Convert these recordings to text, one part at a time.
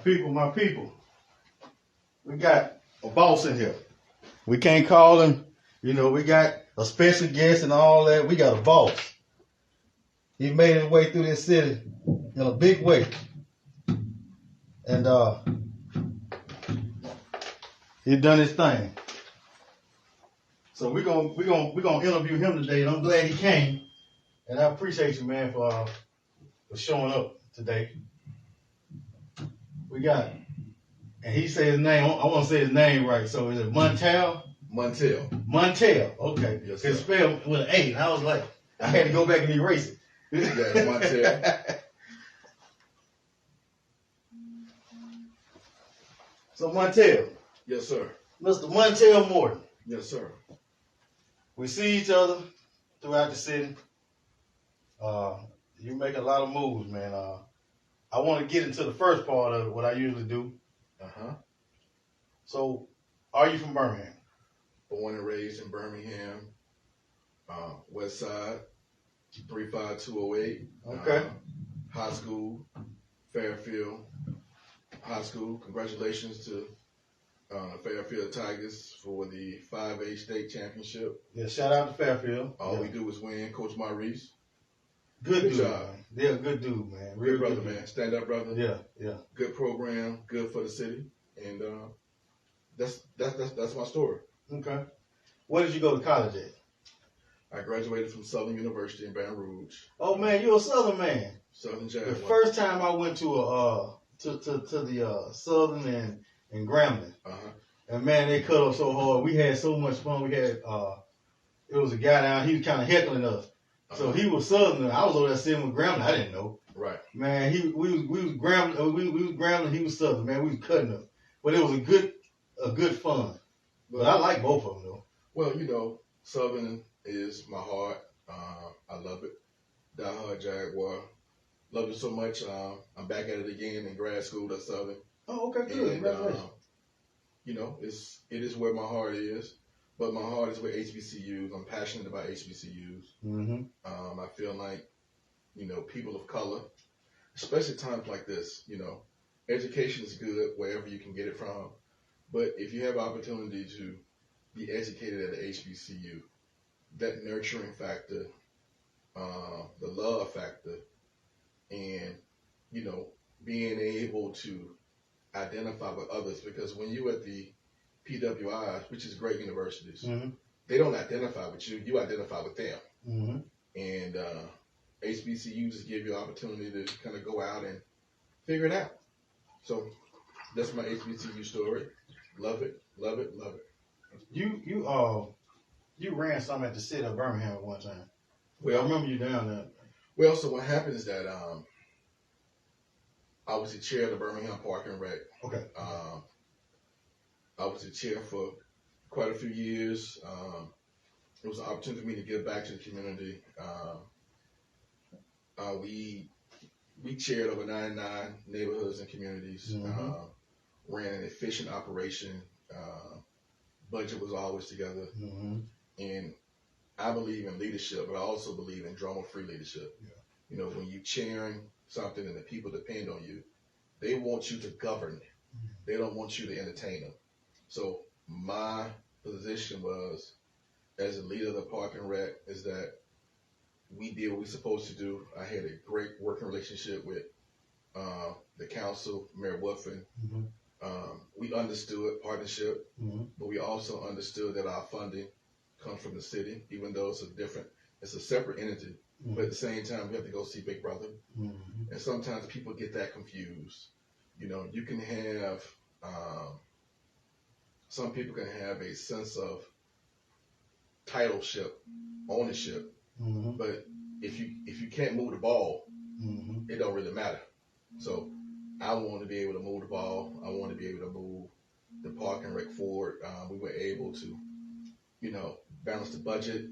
My people. We got a boss in here. We can't call him, we got a special guest and all that. We got a boss. He made his way through this city in a big way. And he done his thing. So we're gonna interview him today, and I'm glad he came. And I appreciate you, man, for showing up today. We got, and he said his name. I want to say his name right. So is it Montal? Montal. Montal. Okay. Yes, it's spelled with an A. And I was like, I had to go back and erase it. Yeah, Montal. So Montal. Yes, sir. Mr. Montal Morton. Yes, sir. We see each other throughout the city. You make a lot of moves, man. I want to get into the first part of it, what I usually do. So, are you from Birmingham? Born and raised in Birmingham, West Side, 35208. Okay. High school, Fairfield High School. Congratulations to Fairfield Tigers for the 5A state championship. Yeah, shout out to Fairfield. All we do is win. Coach Maurice. Good dude, man. Yeah, good dude, man. Real brother, man. Stand up, brother. Yeah. Good program, good for the city, and that's my story. Okay. Where did you go to college at? I graduated from Southern University in Baton Rouge. Oh man, you're a Southern man. Southern Jaguar. The first time I went to the Southern and Grambling, and man, they cut us so hard. We had so much fun. We had it was a guy down. He was kind of heckling us. So he was Southern. I was over there sitting with Grambling. I didn't know. Right. Man, we was Grambling. We was Grambling. He was Southern. Man, we was cutting up. But it was a good fun. But I like both of them though. Well, Southern is my heart. I love it. Die hard Jaguar. Love it so much. I'm back at it again in grad school at Southern. Oh, okay, good. Congratulations. It is where my heart is. But my heart is with HBCUs. I'm passionate about HBCUs. I feel like, people of color, especially times like this, education is good wherever you can get it from. But if you have opportunity to be educated at an HBCU, that nurturing factor, the love factor, and, being able to identify with others. Because when you're at the PWIs, which is great universities, they don't identify with you. You identify with them. And HBCUs just give you an opportunity to kind of go out and figure it out. So that's my HBCU story. Love it, love it, love it. You ran something at the city of Birmingham at one time. Well, I remember you down there. Well, so what happened is that I was the chair of the Birmingham Park and Rec. Okay. I was the chair for quite a few years. It was an opportunity for me to give back to the community. We chaired over 99 neighborhoods and communities. Ran an efficient operation. Budget was always together. And I believe in leadership, but I also believe in drama-free leadership. Yeah. When you chairing something and the people depend on you, they want you to govern. They don't want you to entertain them. So my position was, as a leader of the Park and Rec, is that we did what we're supposed to do. I had a great working relationship with the council, Mayor Woodfin. We understood partnership, but we also understood that our funding comes from the city, even though it's a separate entity. But at the same time, we have to go see Big Brother. And sometimes people get that confused. You can have, some people can have a sense of titleship, ownership, but if you can't move the ball, it don't really matter. So I want to be able to move the ball. I want to be able to move the Park and Rec forward. We were able to, balance the budget.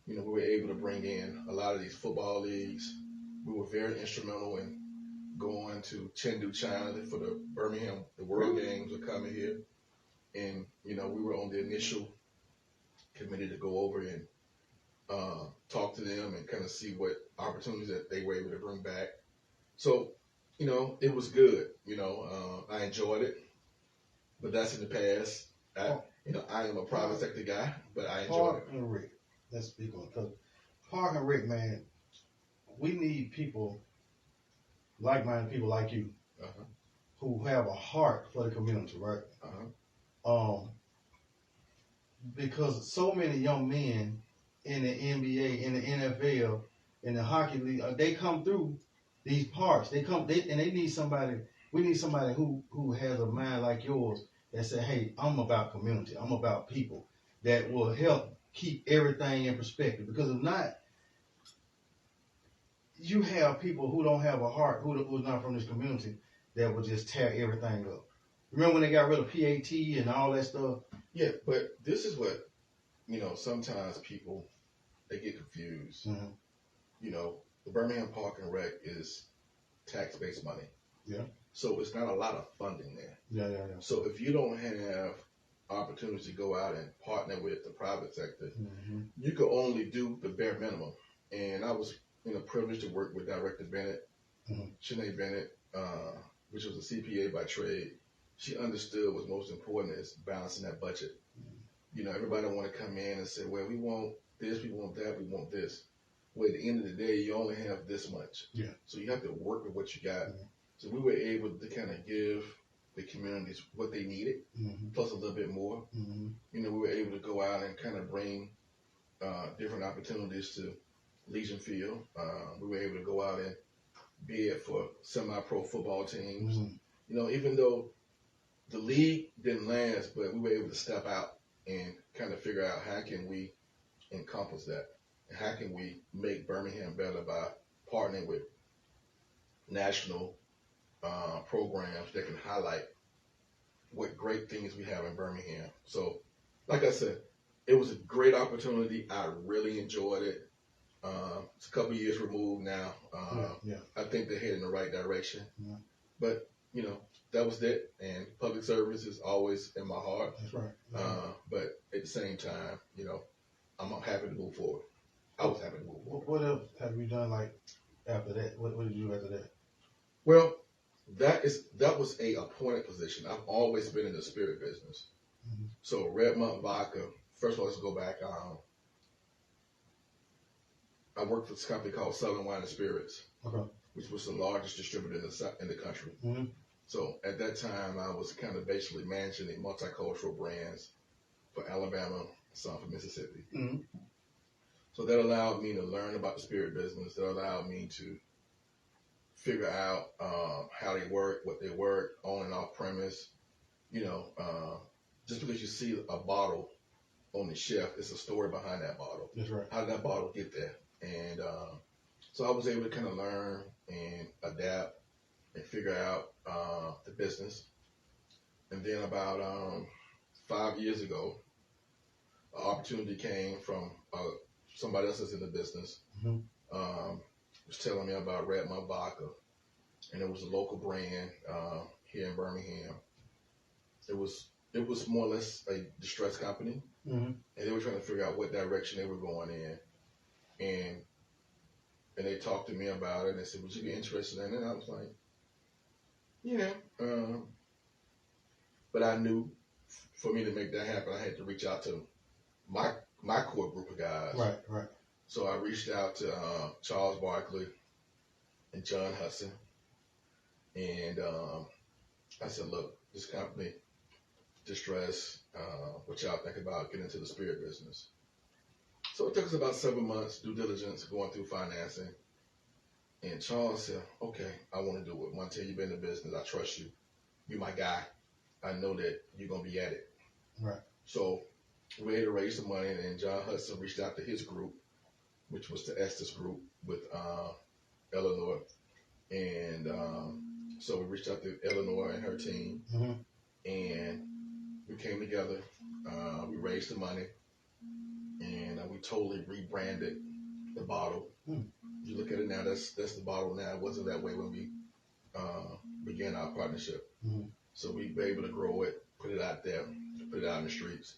We were able to bring in a lot of these football leagues. We were very instrumental in going to Chengdu, China for the World Games were coming here. And, we were on the initial committee to go over and talk to them and kind of see what opportunities that they were able to bring back. So it was good. I enjoyed it, but that's in the past. I am a private sector guy, but I enjoyed it. Park and Rick. Let's speak on it. Because Park and Rick, man, we need people, like-minded people like you, Uh-huh. who have a heart for the community, right? Uh-huh. Because so many young men in the NBA, in the NFL, in the hockey league, they come through these parks. They need somebody. We need somebody who has a mind like yours that say, "Hey, I'm about community. I'm about people that will help keep everything in perspective." Because if not, you have people who don't have a heart, who's not from this community, that will just tear everything up. Remember when they got rid of PAT and all that stuff? Yeah, but this is what sometimes people, they get confused. Mm-hmm. The Birmingham Park and Rec is tax-based money. Yeah. So it's not a lot of funding there. Yeah. So if you don't have opportunities to go out and partner with the private sector, mm-hmm. you can only do the bare minimum. And I was privileged to work with Director Bennett, mm-hmm. Shanae Bennett, which was a CPA by trade. She understood what's most important is balancing that budget. Mm-hmm. Everybody want to come in and say, well, we want this, we want that, we want this. Well, at the end of the day, you only have this much. Yeah. So you have to work with what you got. Mm-hmm. So we were able to kind of give the communities what they needed, mm-hmm. plus a little bit more. Mm-hmm. We were able to go out and kind of bring different opportunities to Legion Field. We were able to go out and bid for semi-pro football teams. Mm-hmm. Even though the league didn't last, but we were able to step out and kind of figure out how can we encompass that, and how can we make Birmingham better by partnering with national programs that can highlight what great things we have in Birmingham. So, like I said, it was a great opportunity. I really enjoyed it. It's a couple years removed now. Yeah. I think they're heading in the right direction. Yeah. But, that was it. And public service is always in my heart. That's right. But at the same time, I'm happy to move forward. I was happy to move forward. What else have you done after that? What did you do after that? Well, that was a appointed position. I've always been in the spirit business. Mm-hmm. So RedMont vodka. First of all, let's go back. I worked for this company called Southern Wine and Spirits, which was the largest distributor in the country. Mm-hmm. So at that time, I was kind of basically managing the multicultural brands for Alabama, some for Mississippi. Mm-hmm. So that allowed me to learn about the spirit business. That allowed me to figure out how they work, what they work, on and off premise. Just because you see a bottle on the shelf, it's a story behind that bottle. That's right. How did that bottle get there? And so I was able to kind of learn and adapt and figure out the business. And then about 5 years ago, an opportunity came from somebody else that's in the business. Mm-hmm. Was telling me about RedMont vodka, and it was a local brand here in Birmingham. It was more or less a distressed company, mm-hmm. and they were trying to figure out what direction they were going in, and they talked to me about it, and they said, "Would you be interested in it?" And I was like, "Yeah," but I knew for me to make that happen, I had to reach out to my core group of guys. Right. So I reached out to Charles Barkley and John Hudson, and I said, "Look, this company, distress, what y'all think about getting into the spirit business?" So it took us about 7 months, due diligence, going through financing. And Charles said, "Okay, I want to do it. Montal, you've been in the business. I trust you. You're my guy. I know that you're going to be at it." Right. So we had to raise the money, and John Hudson reached out to his group, which was the Estes group with Eleanor. And so we reached out to Eleanor and her team, mm-hmm. and we came together. We raised the money, and we totally rebranded the bottle. Mm. You look at it now, that's the bottle now. It wasn't that way when we began our partnership. Mm-hmm. So we were able to grow it, put it out there, put it out in the streets.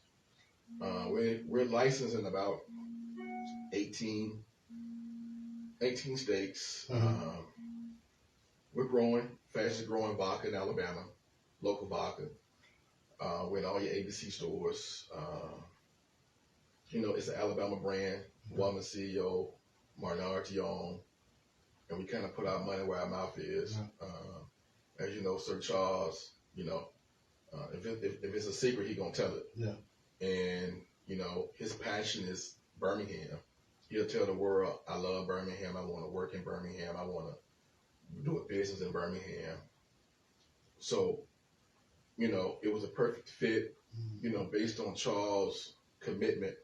We're licensed in about 18 states. Mm-hmm. We're growing, fastest growing vodka in Alabama, local vodka. We're in all your ABC stores. It's an Alabama brand. Woman CEO, Martin Artion, and we kind of put our money where our mouth is. As you know, Sir Charles, if it's a secret, he gonna tell it. Yeah. And his passion is Birmingham. He'll tell the world, I love Birmingham. I want to work in Birmingham. I want to do a business in Birmingham. So, it was a perfect fit, based on Charles' commitment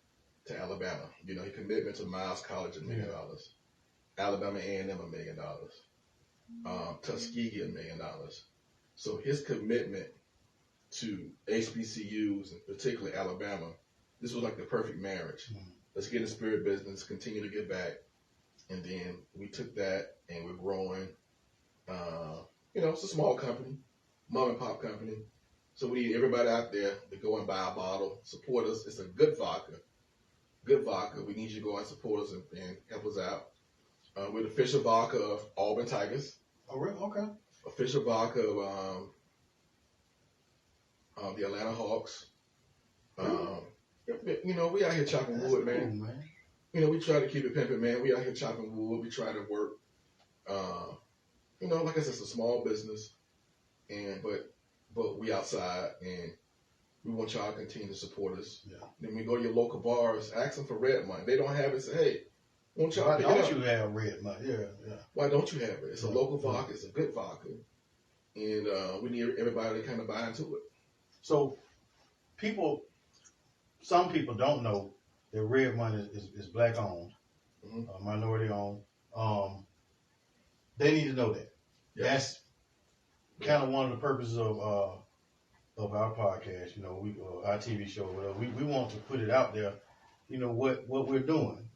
to Alabama. His commitment to Miles College, $1 million. Alabama A&M, $1 million. Tuskegee, $1 million. So his commitment to HBCUs, and particularly Alabama, this was like the perfect marriage. Let's get in spirit business, continue to give back. And then we took that and we're growing. It's a small company, mom and pop company. So we need everybody out there to go and buy a bottle, support us. It's a good vodka. Good vodka. We need you to go and support us and help us out. We're the official vodka of Auburn Tigers. Oh, really? Okay. Official vodka of the Atlanta Hawks. We out here chopping wood, man. Cool, man. We try to keep it pimping, man. We out here chopping wood. We try to work. Like I said, it's a small business, but we outside, and we want y'all to continue to support us. Yeah. Then we go to your local bars, ask them for RedMont. They don't have it. Say, hey, won't y'all Why pick it don't up? you have RedMont? Yeah. Why don't you have it? It's a local vodka. It's a good vodka, and we need everybody to kind of buy into it. So, some people don't know that RedMont is black owned, minority owned. They need to know that. Yeah. That's kind of one of the purposes of our podcast. Our TV show. Whatever. We want to put it out there. What we're doing.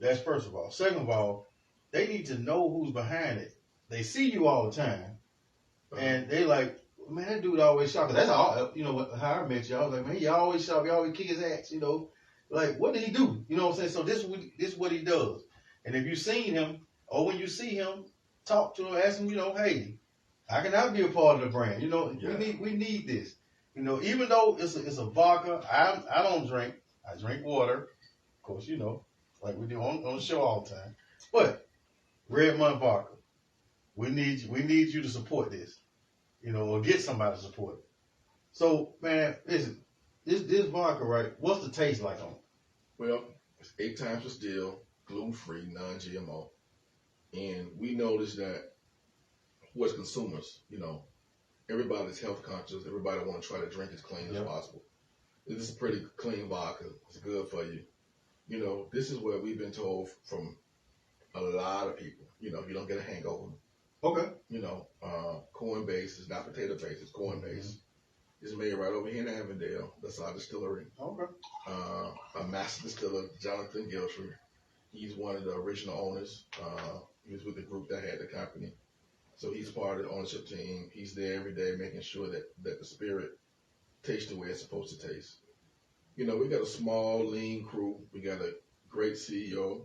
That's first of all. Second of all, they need to know who's behind it. They see you all the time, and they like, man, that dude always shop. That's all. How I met you. I was like, man, you always shop. You always kick his ass. Like, what did he do? You know what I'm saying? So this is what he does. And if you've seen him, or when you see him, talk to him, ask him, hey, how can I be a part of the brand? We need this. Even though it's a vodka, I don't drink. I drink water. Of course, like we do on the show all the time. But RedMont vodka, we need you to support this. Or get somebody to support it. So, man, listen, this vodka, right? What's the taste like on it? Well, it's 8 times the still, gluten-free, non-GMO. And we noticed that as consumers, everybody's health conscious. Everybody want to try to drink as clean as possible. This is a pretty clean vodka. It's good for you. This is what we've been told from a lot of people. You don't get a hangover. Okay. Corn based. It's not potato based. It's corn based. It's made right over here in Avondale. That's our distillery. Okay. A master distiller, Jonathan Giltry. He's one of the original owners. He was with the group that had the company. So he's part of the ownership team. He's there every day making sure that the spirit tastes the way it's supposed to taste. We got a small, lean crew. We got a great CEO,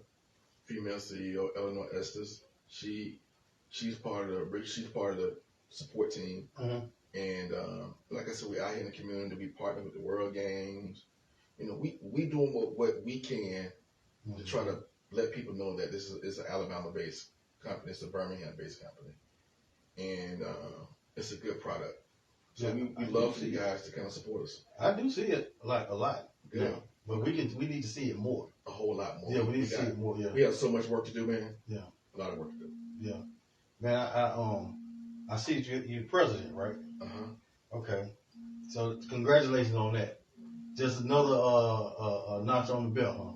female CEO, Eleanor Estes. She's part of the support team. And like I said, we're out here in the community. We partner with the World Games. We doing what we can to try to let people know that this is an Alabama-based company. It's a Birmingham-based company. And it's a good product. So we love for you guys to kind of support us. I do see it a lot. Good. Yeah. But we need to see it more. A whole lot more. Yeah, we need to see it more. Yeah. We have so much work to do, man. Yeah. A lot of work to do. Yeah. Man, I see you're president, right? Okay. So congratulations on that. Just another notch on the belt, huh?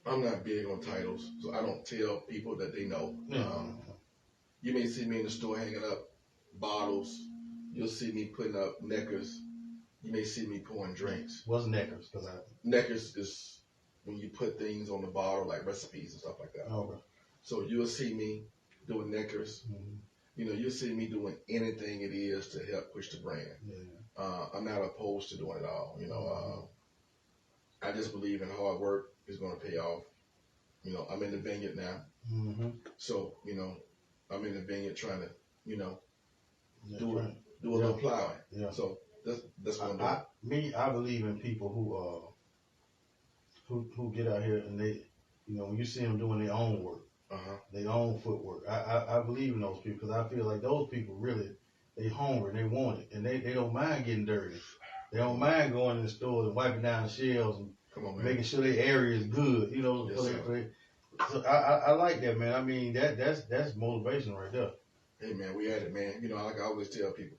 I'm not big on titles, so I don't tell people that they know. You may see me in the store hanging up bottles. You'll see me putting up neckers. You may see me pouring drinks. What's neckers? Neckers is when you put things on the bottle, like recipes and stuff like that. Okay. So you'll see me doing neckers. You'll see me doing anything it is to help push the brand. Yeah. I'm not opposed to doing it all. I just believe in hard work is going to pay off. You know, I'm in the vineyard now. So, you know, I'm in the vineyard trying to, you know, do a little plowing. Yeah. So that's what I'm doing. I believe in people who get out here and they, you know, when you see them doing their own work, their own footwork. I believe in those people because I feel like those people really, they hungry and they want it and they don't mind getting dirty. They don't mind going in the stores and wiping down the shelves and making sure their area is good. You know, so I like that, man. I mean, that's motivation right there. Hey, man, we at it, man. You know, like I always tell people,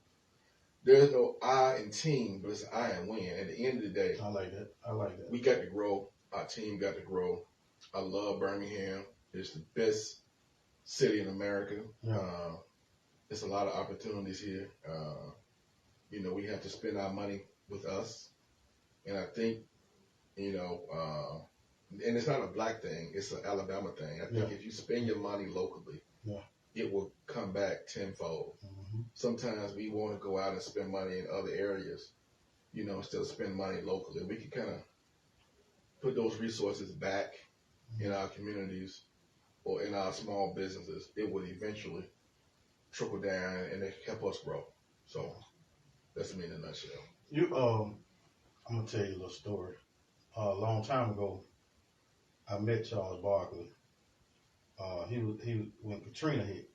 there's no I in team, but it's I and win. At the end of the day, I like that. We got to grow. Our team got to grow. I love Birmingham. It's the best city in America. Yeah. There's a lot of opportunities here. You know, we have to spend our money with us. And I think, you know, and it's not a black thing, it's an Alabama thing. I think if you spend your money locally, it will come back tenfold. Sometimes we want to go out and spend money in other areas, you know, instead of spend money locally. We can kind of put those resources back in our communities or in our small businesses. It would eventually trickle down and it help us grow. So that's me in a nutshell. I'm gonna tell you a little story. A long time ago, I met Charles Barkley. He when Katrina hit,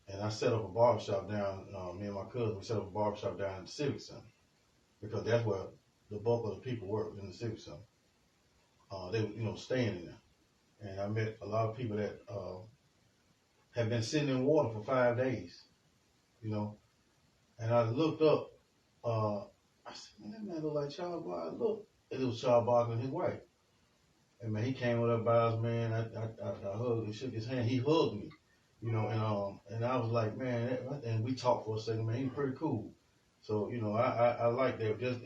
and I set up a barbershop down. Me and my cousin, we set up a barbershop down in the Civic Center because that's where the bulk of the people work, in the Civic Center. They were, you know, staying in there, and I met a lot of people that had been sitting in water for 5 days, you know. And I looked up. I said, man, that man look like Charles Barkley. Look, it was Charles Barkley and his wife. And man, he came up by us, man. I hugged and shook his hand. He hugged me, you know, and I was like, man, and we talked for a second, man. He was pretty cool. So, you know, I like that. Just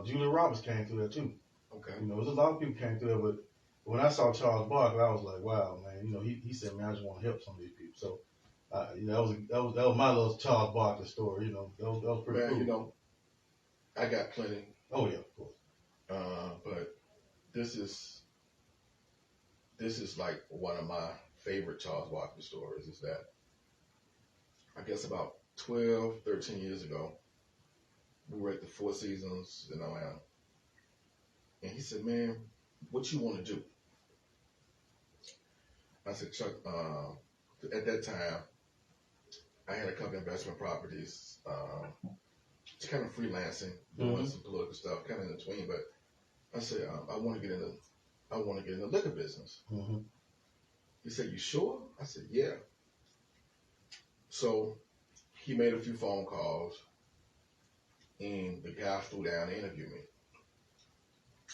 Julia Roberts came through there too. Okay. You know, there's a lot of people came through there, but when I saw Charles Barkley, I was like, wow, man. You know, he said, man, I just want to help some of these people. So, you know, that was my little Charles Barkley story. You know, that was pretty cool. You know, I got plenty. Oh yeah, of course. But this is like one of my favorite Charles Barkley stories. Is that I guess about 12, 13 years ago, we were at the Four Seasons in Atlanta, and he said, "Man, what you want to do?" I said, "Chuck, at that time, I had a couple investment properties, just kind of freelancing, doing some political stuff, kind of in between. But I said, I want to get in the liquor business." He said, "You sure?" I said, "Yeah." So he made a few phone calls, and the guy flew down to interview me.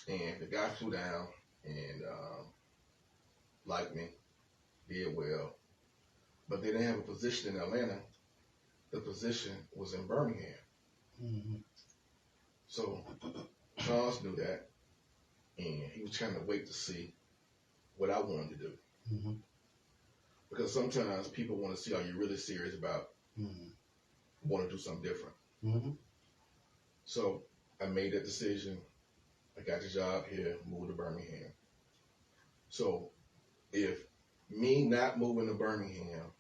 And the guy flew down and liked me, did well, but they didn't have a position in Atlanta. The position was in Birmingham. So Charles knew that, and he was trying to wait to see what I wanted to do. Because sometimes people want to see are you really serious about want to do something different. So I made that decision. I got the job here, moved to Birmingham. So if me not moving to Birmingham,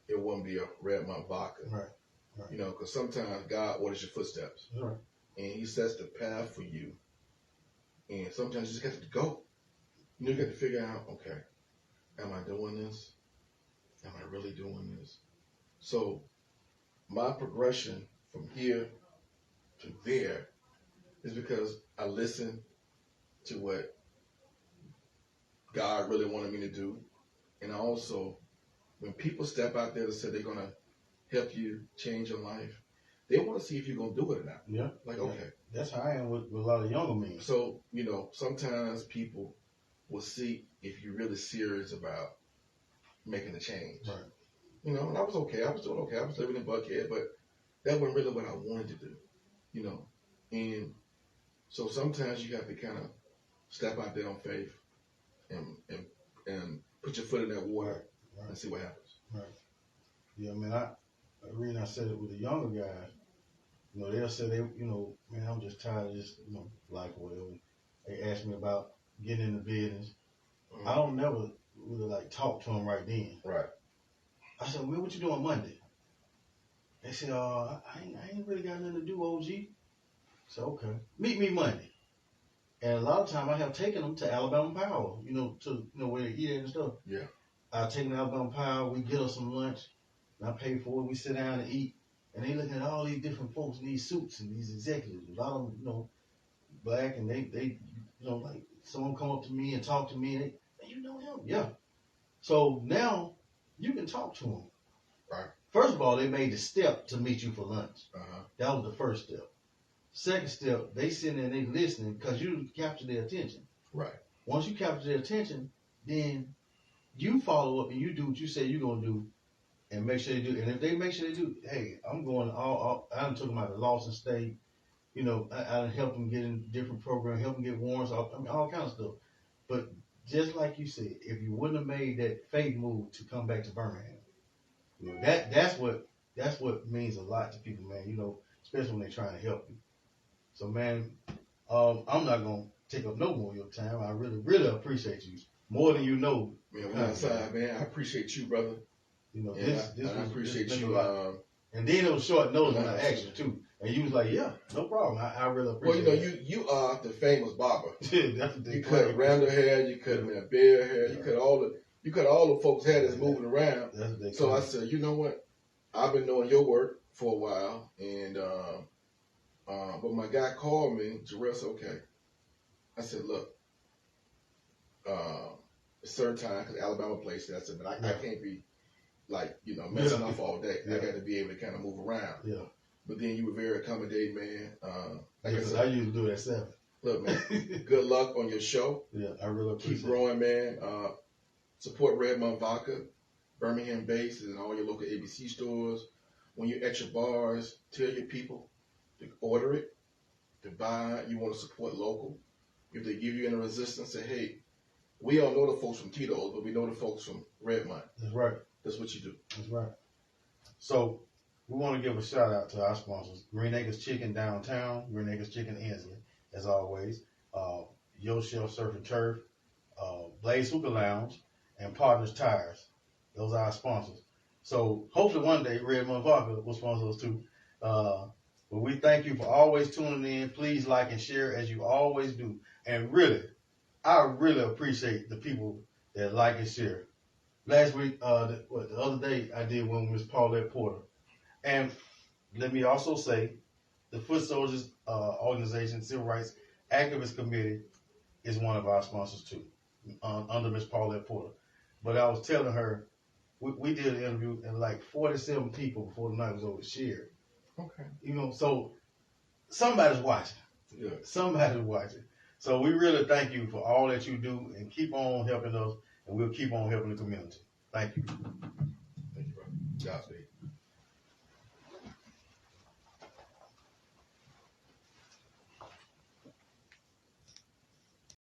it wouldn't be a RedMont vodka. Right. You know, because sometimes God orders your footsteps. Right. And he sets the path for you. And sometimes you just got to go. You know, you got to figure out, okay, am I doing this? Am I really doing this? So my progression from here to there is because I listened to what God really wanted me to do. And also, when people step out there and say they're going to help you change your life, they want to see if you're going to do it or not. Yeah. Like, okay. That's how I am with a lot of younger men. So, you know, sometimes people will see if you're really serious about making a change. Right. You know, and I was okay. I was doing okay. I was living in Buckhead, but that wasn't really what I wanted to do, you know. And so sometimes you have to kind of step out there on faith and put your foot in that water and see what happens. Right. Yeah, I mean, the reason I said it with the younger guys, you know, they'll say you know, man, I'm just tired of this, you know, life or whatever. They ask me about getting in the business, Mm-hmm. I don't never really like talk to them right then. Right. I said, "Man, what you doing Monday?" They said, I ain't really got nothing to do, OG. I said, okay, meet me Monday. And a lot of time I have taken them to Alabama Power, where they eat at and stuff. Yeah. I take them to Alabama Power, we get us some lunch, and I pay for it, we sit down and eat. And they looking at all these different folks in these suits and these executives. A lot of them, black, and they like someone come up to me and talk to me, and hey, you know him? Yeah. So now you can talk to them. Right. First of all, they made the step to meet you for lunch. Uh-huh. That was the first step. Second step, they sitting there and they listening because you capture their attention. Right. Once you capture their attention, then you follow up and you do what you say you're going to do and make sure they do. And if they make sure they do, hey, I'm going all I done took them out of Lawson State. I done helped them get in different programs, help them get warrants, all kinds of stuff. But just like you said, if you wouldn't have made that faith move to come back to Birmingham, that's what means a lot to people, man, especially when they're trying to help you. So, man, I'm not going to take up no more of your time. I really, really appreciate you more than you know. Man, we're outside, man. I appreciate you, brother. I appreciate you. And then it was short notice when I asked you, too. And you was like, yeah, no problem. I really appreciate it. Well, you are the famous barber. That's what they You cut Randall hair, you cut Bear hair, you cut all the folks' hair that's moving around. That's what they so I said, you know what? I've been knowing your work for a while, and but my guy called me, Jarrell said, okay. I said, look, a certain time, because Alabama plays that, I said, but I can't be messing off all day. I got to be able to kind of move around. Yeah. But then you were very accommodating, man. Like I said, I usually do it at 7. Look, man, good luck on your show. Yeah, I really appreciate it. Keep growing, man. Support RedMont Vodka, Birmingham based, and all your local ABC stores. When you're at your bars, tell your people to order it, to buy it. You want to support local. If they give you any resistance, say, hey, we all know the folks from Tito's, but we know the folks from RedMont. That's right. That's what you do. That's right. So we want to give a shout out to our sponsors, Green Acres Chicken downtown, Green Acres Chicken Inslee, as always, Yo Shelf Surf and Turf, Blaze Hookah Lounge, and Partners Tires. Those are our sponsors. So hopefully one day RedMont Vodka will sponsor us too. But we thank you for always tuning in. Please like and share as you always do. And really, I really appreciate the people that like and share. Last week, the other day, I did one with Ms. Paulette Porter. And let me also say, the Foot Soldiers Organization, Civil Rights Activist Committee is one of our sponsors too, under Ms. Paulette Porter. But I was telling her, we did an interview and like 47 people before the night was over shared. Okay. So somebody's watching. Yeah. Somebody's watching. So we really thank you for all that you do and keep on helping us, and we'll keep on helping the community. Thank you. Thank you, bro. Godspeed.